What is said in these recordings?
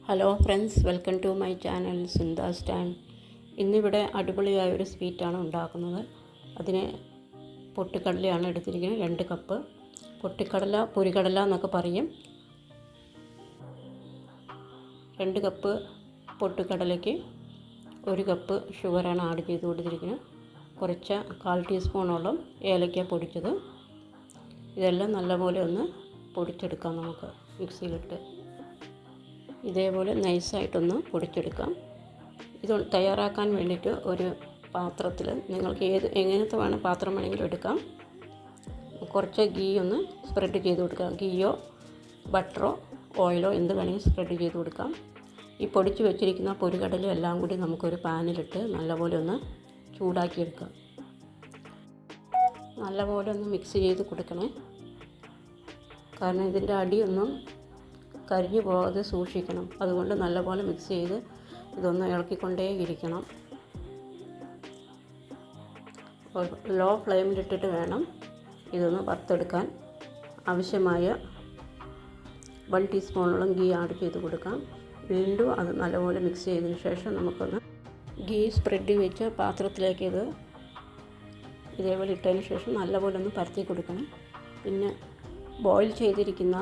Hello friends, welcome to my channel Sundas time. ഇന്നിവിടെ അടിപൊളിയായ ഒരു സ്വീറ്റാണ് ഉണ്ടാക്കുന്നത്. അതിന് പൊട്ടിക്കടലയാണ് എടുത്തിരിക്കുന്നത്. 2 കപ്പ് പൊട്ടിക്കടല, പൊരിക്കടല എന്നൊക്കെ പറയും. 2 കപ്പ് പൊട്ടിക്കടലയ്ക്ക് 1 കപ്പ് ഷുഗറാണ് ആഡ് ചെയ്ത് കൊടുത്തിരിക്കുന്നത്. കുറച്ച് 1/4 ടീസ്പൂണോളം ഏലക്ക പൊടിച്ചത്. ഇതെല്ലാം നല്ലപോലെ ഒന്ന് പൊടിച്ചെടുക്കാം. നമുക്ക് മിക്സിയിലിട്ട് ഇതേപോലെ നൈസായിട്ടൊന്ന് പൊടിച്ചെടുക്കാം. ഇത് തയ്യാറാക്കാൻ വേണ്ടിയിട്ട് ഒരു പാത്രത്തിൽ നിങ്ങൾക്ക് എങ്ങനത്തെ പാത്രം വേണമെങ്കിലും എടുക്കാം. കുറച്ച് ഗീ ഒന്ന് സ്പ്രെഡ് ചെയ്ത് കൊടുക്കാം. ഗീയോ ബട്ടറോ ഓയിലോ എന്ത് വേണമെങ്കിലും സ്പ്രെഡ് ചെയ്ത് കൊടുക്കാം. ഈ പൊടിച്ച് വെച്ചിരിക്കുന്ന പൊരികടല എല്ലാം കൂടി നമുക്കൊരു പാനിലിട്ട് നല്ലപോലെ ഒന്ന് ചൂടാക്കിയെടുക്കാം. നല്ലപോലെ ഒന്ന് മിക്സ് ചെയ്ത് കൊടുക്കണേ. കാരണം ഇതിൻ്റെ അടിയൊന്നും കരിഞ്ഞു പോകാതെ സൂക്ഷിക്കണം. അതുകൊണ്ട് നല്ലപോലെ മിക്സ് ചെയ്ത് ഇതൊന്ന് ഇളക്കിക്കൊണ്ടേ ഇരിക്കണം. ലോ ഫ്ലെയിമിലിട്ടിട്ട് വേണം ഇതൊന്ന് വറുത്തെടുക്കാൻ. ആവശ്യമായ 1 ടീസ്പൂണോളം ഗീ ആഡ് ചെയ്ത് കൊടുക്കാം. വീണ്ടും അത് നല്ലപോലെ മിക്സ് ചെയ്തതിന് ശേഷം നമുക്കൊന്ന് ഗീ സ്പ്രെഡ് വെച്ച് പാത്രത്തിലേക്ക് ഇതേപോലെ ഇട്ടതിന് ശേഷം നല്ലപോലെ ഒന്ന് പരത്തി കൊടുക്കണം. പിന്നെ ബോയിൽ ചെയ്തിരിക്കുന്ന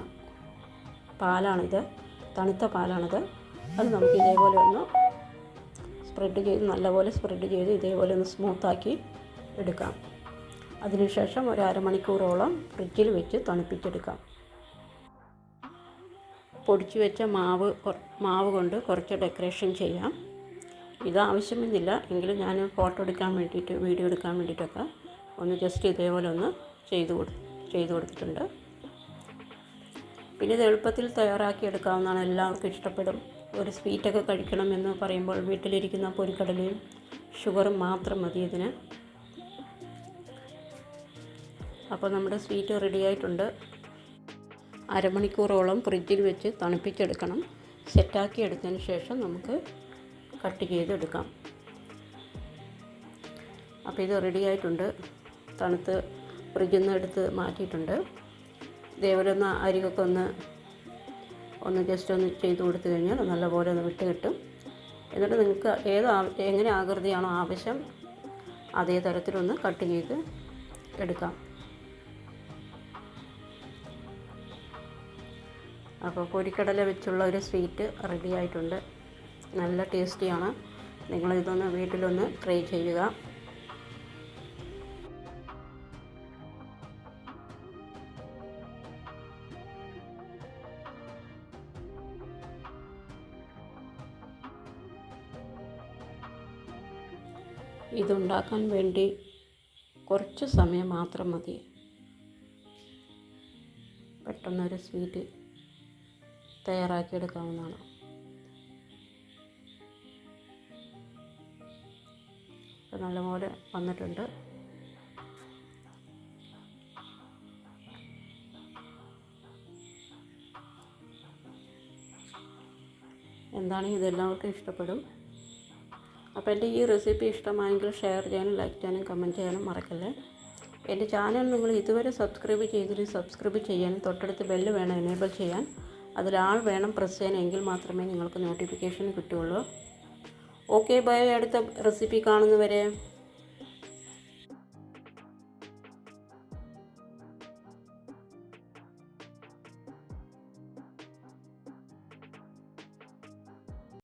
പാലാണിത്, തണുത്ത പാലാണിത്. അത് നമുക്ക് ഇതേപോലെ ഒന്ന് നല്ലപോലെ സ്പ്രെഡ് ചെയ്ത് ഇതേപോലെ ഒന്ന് സ്മൂത്താക്കി എടുക്കാം. അതിനുശേഷം ഒരു അരമണിക്കൂറോളം ഫ്രിഡ്ജിൽ വെച്ച് തണുപ്പിച്ചെടുക്കാം. പൊടിച്ചു വെച്ച മാവ് കൊണ്ട് കുറച്ച് ഡെക്കറേഷൻ ചെയ്യാം. ഇത് ആവശ്യമെന്നില്ല, എങ്കിലും ഞാൻ ഫോട്ടോ എടുക്കാൻ വേണ്ടിയിട്ട്, വീഡിയോ എടുക്കാൻ വേണ്ടിയിട്ടൊക്കെ ഒന്ന് ജസ്റ്റ് ഇതേപോലെ ഒന്ന് ചെയ്ത് കൊടുത്തിട്ടുണ്ട്. പിന്നെ ഇത് എളുപ്പത്തിൽ തയ്യാറാക്കി എടുക്കാവുന്നതാണ്. എല്ലാവർക്കും ഇഷ്ടപ്പെടും. ഒരു സ്വീറ്റൊക്കെ കഴിക്കണമെന്ന് പറയുമ്പോൾ വീട്ടിലിരിക്കുന്ന പൊരിക്കടലയും ഷുഗറും മാത്രം മതി ഇതിന്. അപ്പോൾ നമ്മുടെ സ്വീറ്റ് റെഡിയായിട്ടുണ്ട്. അരമണിക്കൂറോളം ഫ്രിഡ്ജിൽ വെച്ച് തണുപ്പിച്ചെടുക്കണം. സെറ്റാക്കി എടുത്തതിന് ശേഷം നമുക്ക് കട്ട് ചെയ്തെടുക്കാം. അപ്പോൾ ഇത് റെഡിയായിട്ടുണ്ട്. തണുത്ത് ഫ്രിഡ്ജിൽ നിന്ന് എടുത്ത് മാറ്റിയിട്ടുണ്ട്. ഇതേപോലെ ഒന്ന് അരികൊക്കെ ഒന്ന് ജസ്റ്റ് ഒന്ന് ചെയ്ത് കൊടുത്തു കഴിഞ്ഞാൽ നല്ലപോലെ ഒന്ന് വിട്ട് കിട്ടും. എന്നിട്ട് നിങ്ങൾക്ക് എങ്ങനെ ആകൃതിയാണോ ആവശ്യം അതേ തരത്തിലൊന്ന് കട്ട് ചെയ്ത് എടുക്കാം. അപ്പോൾ പൊരിക്കടല വെച്ചുള്ള ഒരു സ്വീറ്റ് റെഡി ആയിട്ടുണ്ട്. നല്ല ടേസ്റ്റിയാണ്. നിങ്ങളിതൊന്ന് വീട്ടിലൊന്ന് ട്രൈ ചെയ്യുക. ഇതുണ്ടാക്കാൻ വേണ്ടി കുറച്ച് സമയം മാത്രം മതി. പെട്ടെന്നൊരു സ്വീറ്റ് തയ്യാറാക്കിയെടുക്കാവുന്നതാണ്. നല്ലപോലെ വന്നിട്ടുണ്ട്. എന്താണെങ്കിൽ ഇതെല്ലാവർക്കും ഇഷ്ടപ്പെടും. അപ്പോൾ എൻ്റെ ഈ റെസിപ്പി ഇഷ്ടമായെങ്കിൽ ഷെയർ ചെയ്യാനും ലൈക്ക് ചെയ്യാനും കമൻറ്റ് ചെയ്യാനും മറക്കല്ലേ. എൻ്റെ ചാനൽ നിങ്ങൾ ഇതുവരെ സബ്സ്ക്രൈബ് ചെയ്തിട്ട് സബ്സ്ക്രൈബ് ചെയ്യാനും തൊട്ടടുത്ത് ബെല്ല് വേണം എനേബിൾ ചെയ്യാൻ. അതിലാൾ വേണം പ്രസ് ചെയ്യാൻ. എങ്കിൽ മാത്രമേ നിങ്ങൾക്ക് നോട്ടിഫിക്കേഷൻ കിട്ടുകയുള്ളൂ. Okay, by. അടുത്ത റെസിപ്പി കാണുന്നവരെ.